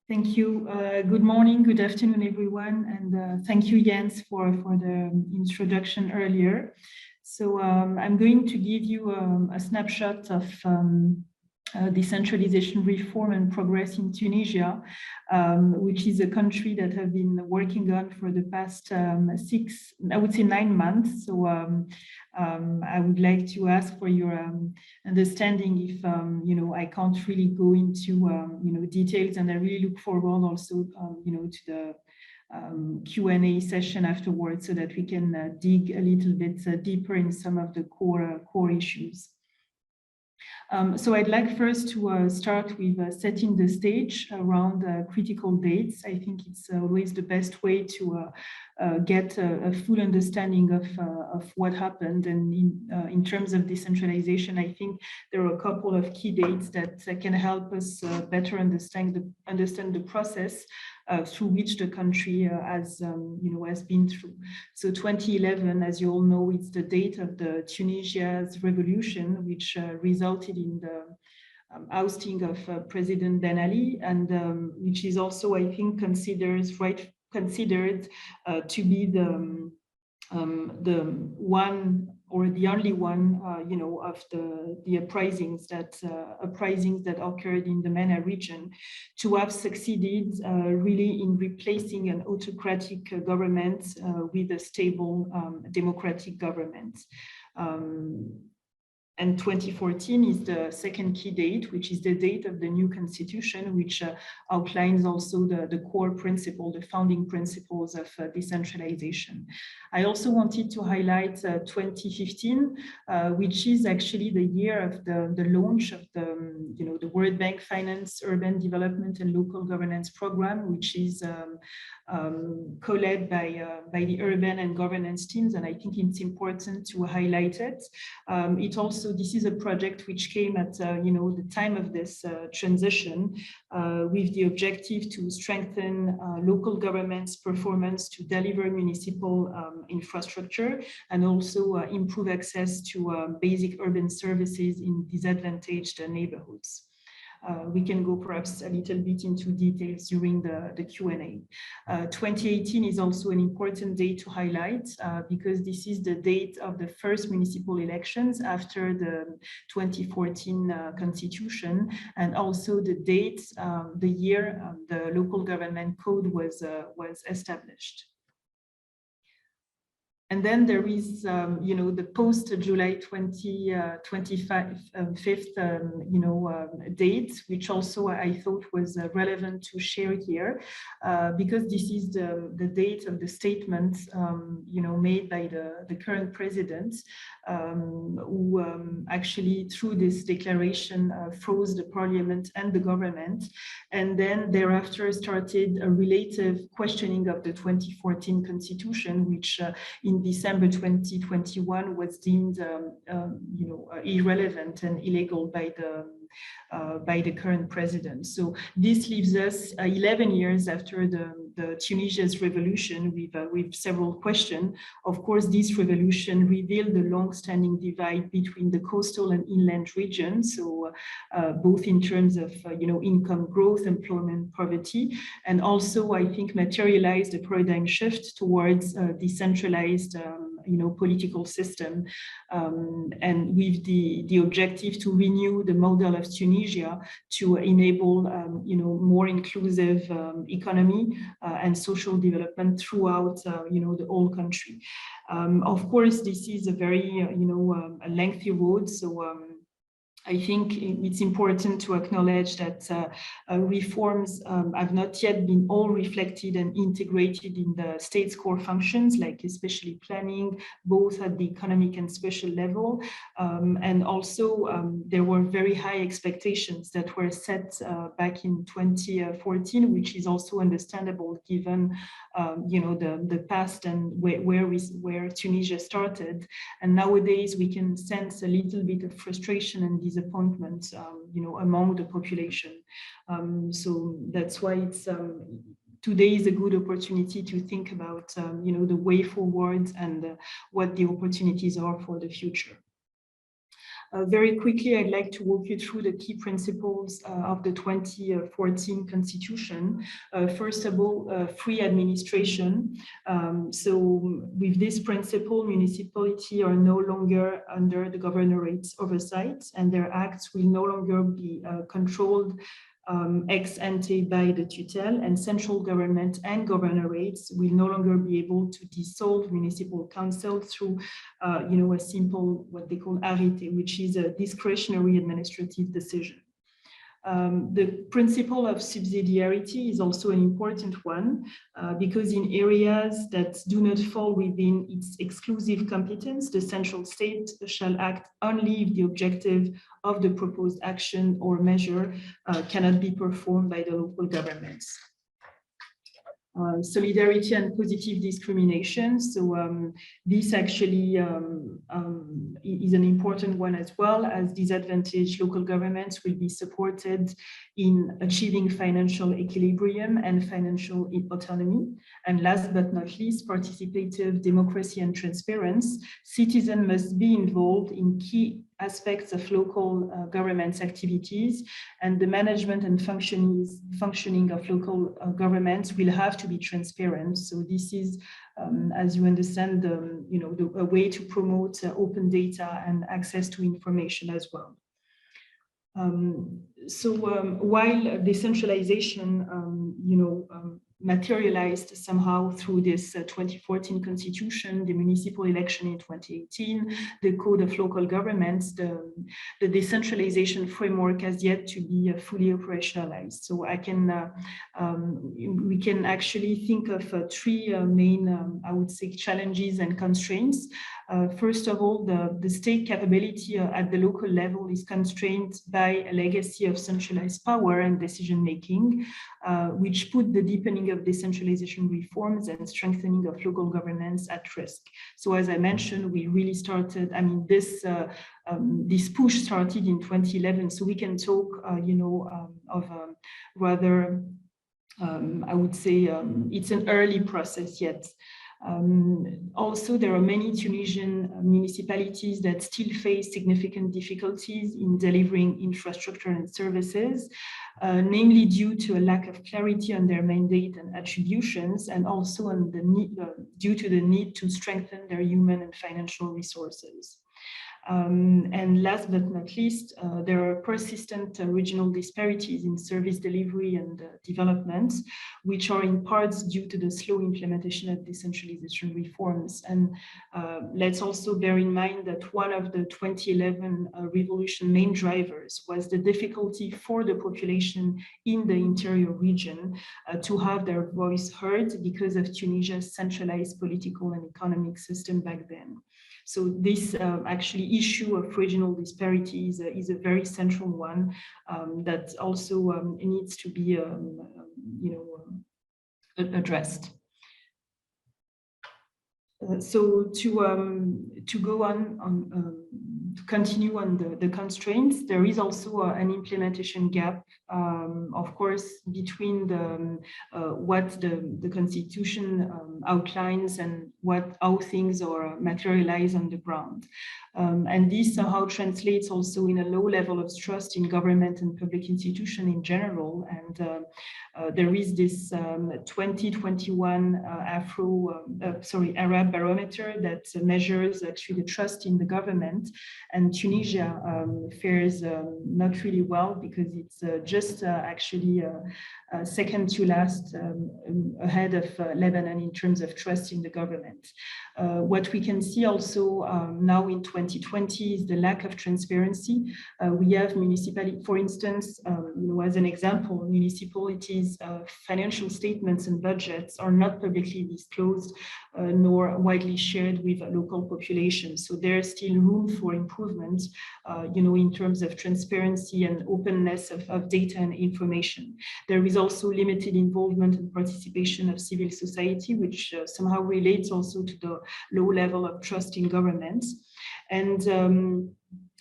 Thank you. Good morning, good afternoon, everyone. And thank you, Jens, for the introduction earlier. So I'm going to give you a snapshot of decentralization reform and progress in Tunisia, which is a country that I've been working on for the past 9 months. So I would like to ask for your understanding if I can't really go into details, and I really look forward also to the Q&A session afterwards, so that we can dig a little bit deeper in some of the core issues. So I'd like first to start with setting the stage around critical dates. I think it's always the best way to get a full understanding of what happened. And in terms of decentralization, I think there are a couple of key dates that can help us better understand the process through which the country has been through. So 2011, as you all know, it's the date of the Tunisia's revolution, which resulted in the ousting of President Ben Ali, and which is also, I think, considered to be the one or the only one, of the uprisings that occurred in the MENA region, to have succeeded really in replacing an autocratic government with a stable democratic government. And 2014 is the second key date, which is the date of the new constitution, which outlines also the core principle, the founding principles of decentralization. I also wanted to highlight 2015, which is actually the year of the launch of the World Bank Finance Urban Development and Local Governance Program, which is co-led by the urban and governance teams, and I think it's important to highlight it. This is a project which came at the time of this transition, with the objective to strengthen local government's performance to deliver municipal infrastructure, and also improve access to basic urban services in disadvantaged neighborhoods. We can go perhaps a little bit into details during the Q&A. 2018 is also an important date to highlight because this is the date of the first municipal elections after the 2014 constitution, and also the date, the year the local government code was established. And then there is, the post-July 25th, date, which also I thought was relevant to share here, because this is the date of the statement, made by the current president, who actually, through this declaration, froze the parliament and the government, and then thereafter started a relative questioning of the 2014 constitution, which in December 2021 was deemed irrelevant and illegal by the current president. So this leaves us 11 years after the Tunisia's revolution with several questions. Of course, this revolution revealed the long-standing divide between the coastal and inland regions, so both in terms of income growth, employment, poverty, and also I think materialized a paradigm shift towards decentralized political system, and with the objective to renew the model of Tunisia to enable more inclusive economy and social development throughout the whole country. Of course, this is a very a lengthy road, so I think it's important to acknowledge that reforms have not yet been all reflected and integrated in the state's core functions, like especially planning, both at the economic and social level. And also there were very high expectations that were set back in 2014, which is also understandable given the past and where Tunisia started. And nowadays we can sense a little bit of frustration and disappointment, among the population. So that's why it's today is a good opportunity to think about, the way forward and what the opportunities are for the future. Very quickly, I'd like to walk you through the key principles of the 2014 Constitution. First of all, free administration. So with this principle, municipalities are no longer under the governorate's oversight, and their acts will no longer be controlled ex ante by the tutelle, and central government and governorates will no longer be able to dissolve municipal council through a simple, what they call arrêté, which is a discretionary administrative decision. The principle of subsidiarity is also an important one because in areas that do not fall within its exclusive competence, the central state shall act only if the objective of the proposed action or measure cannot be performed by the local governments. Solidarity and positive discrimination. So this actually is an important one as well, as disadvantaged local governments will be supported in achieving financial equilibrium and financial autonomy. And last but not least, participative democracy and transparency. Citizens must be involved in key aspects of local government's activities, and the management and functioning of local governments will have to be transparent. So this is, as you understand, a way to promote open data and access to information as well. While decentralization, materialized somehow through this 2014 Constitution, the municipal election in 2018, the Code of Local Governments, the decentralization framework has yet to be fully operationalized. So we can actually think of three main, I would say, challenges and constraints. First of all, the state capability at the local level is constrained by a legacy of centralized power and decision-making, which put the deepening of decentralization reforms and strengthening of local governance at risk. So as I mentioned, we really started, this push started in 2011, so we can talk, of rather, I would say, it's an early process yet. Also, there are many Tunisian municipalities that still face significant difficulties in delivering infrastructure and services, namely due to a lack of clarity on their mandate and attributions, and also on the need, due to the need to strengthen their human and financial resources. And last but not least, there are persistent regional disparities in service delivery and development, which are in parts due to the slow implementation of decentralization reforms. And let's also bear in mind that one of the 2011 revolution main drivers was the difficulty for the population in the interior region to have their voice heard because of Tunisia's centralized political and economic system back then. So this actually issue of regional disparities is a very central one that also needs to be addressed. So to go on to continue on the constraints, there is also an implementation gap, of course, between what the Constitution outlines and how things are materialized on the ground. And this somehow translates also in a low level of trust in government and public institutions in general. And there is this 2021 Arab barometer that measures actually the trust in the government, and Tunisia fares not really well because it's just actually second to last ahead of Lebanon in terms of trust in the government. What we can see also now in 2020 is the lack of transparency. We have municipalities, for instance, as an example, municipalities' financial statements and budgets are not publicly disclosed nor widely shared with local populations. So there's still room for improvement, in terms of transparency and openness of data and information. There is also limited involvement and participation of civil society, which somehow relates also to the low level of trust in governments. And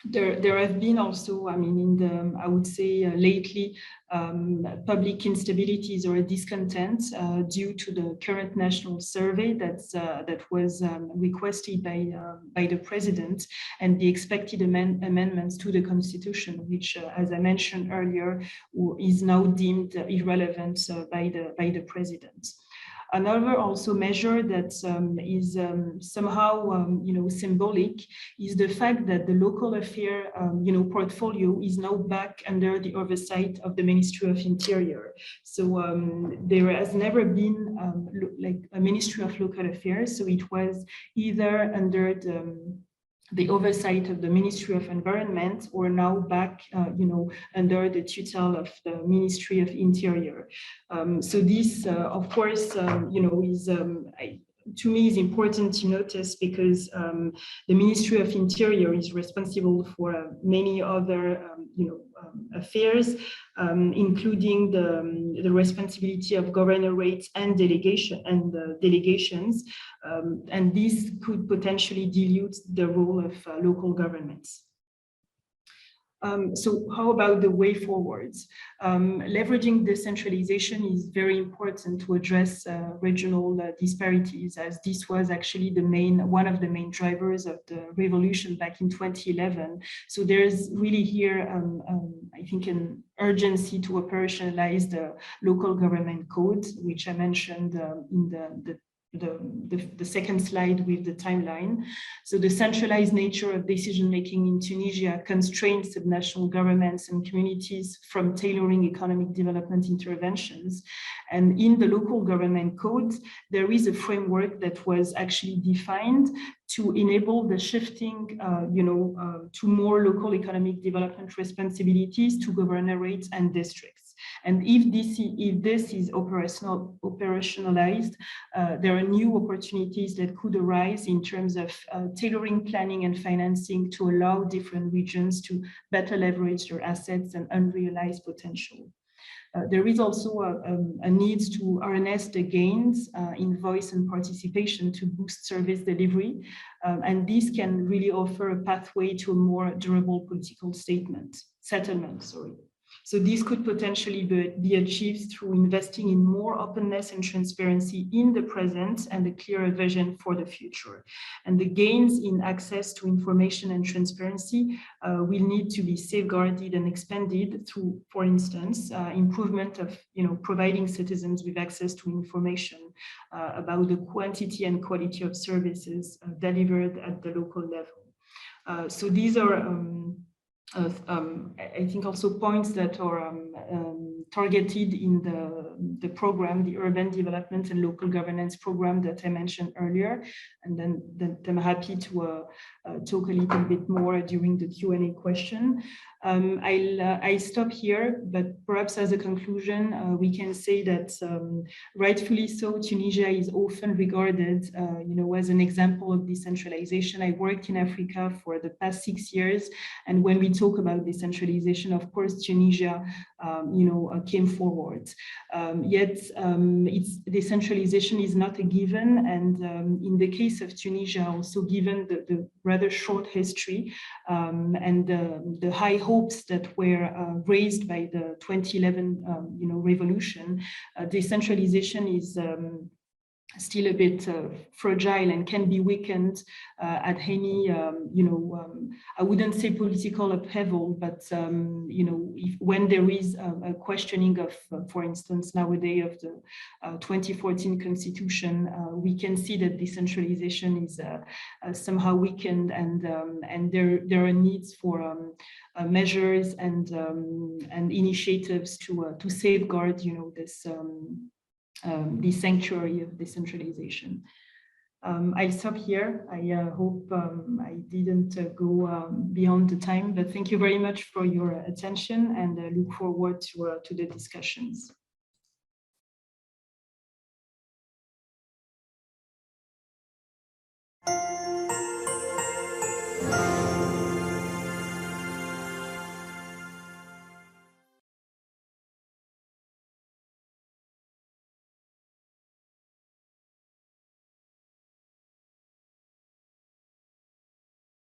There have been also, I mean, in the, I would say lately, public instabilities or discontent due to the current national survey that was requested by the president, and the expected amendments to the constitution, which, as I mentioned earlier, is now deemed irrelevant by the president. Another also measure that is somehow symbolic is the fact that the local affair portfolio is now back under the oversight of the Ministry of Interior. So there has never been like a Ministry of Local Affairs. So it was either under the oversight of the Ministry of Environment, or now back, under the tutel of the Ministry of Interior. So this, of course, is to me is important to notice, because the Ministry of Interior is responsible for many other, affairs, including the responsibility of governorates and delegations, and this could potentially dilute the role of local governments. So how about the way forwards? Leveraging decentralization is very important to address regional disparities, as this was actually one of the main drivers of the revolution back in 2011. So there's really here, I think, an urgency to operationalize the local government code, which I mentioned in the second slide with the timeline. So the centralized nature of decision-making in Tunisia constrains subnational governments and communities from tailoring economic development interventions. And in the local government code, there is a framework that was actually defined to enable the shifting, to more local economic development responsibilities to governorates and districts. And if this is operationalized, there are new opportunities that could arise in terms of tailoring planning and financing to allow different regions to better leverage their assets and unrealized potential. There is also a need to harness the gains in voice and participation to boost service delivery. And this can really offer a pathway to a more durable political settlement. So this could potentially be achieved through investing in more openness and transparency in the present and a clearer vision for the future. And the gains in access to information and transparency will need to be safeguarded and expanded through, for instance, improvement of providing citizens with access to information about the quantity and quality of services delivered at the local level. So these are I think also points that are targeted in the program, the Urban Development and Local Governance program that I mentioned earlier, and then I'm happy to talk a little bit more during the Q&A question. I'll stop here, but perhaps as a conclusion, we can say that rightfully so, Tunisia is often regarded, as an example of decentralization. I worked in Africa for the past 6 years, and when we talk about decentralization, of course, Tunisia, came forward. Yet, its decentralization is not a given, and in the case of Tunisia, also given the rather short history and the high hopes that were raised by the 2011 revolution, decentralization is still a bit fragile and can be weakened at any, I wouldn't say political upheaval, but, when there is a questioning of, for instance, nowadays of the 2014 constitution, we can see that decentralization is somehow weakened, and there are needs for measures and initiatives to safeguard, this the sanctuary of decentralization. I'll stop here. I hope I didn't go beyond the time, but thank you very much for your attention, and look forward to the discussions.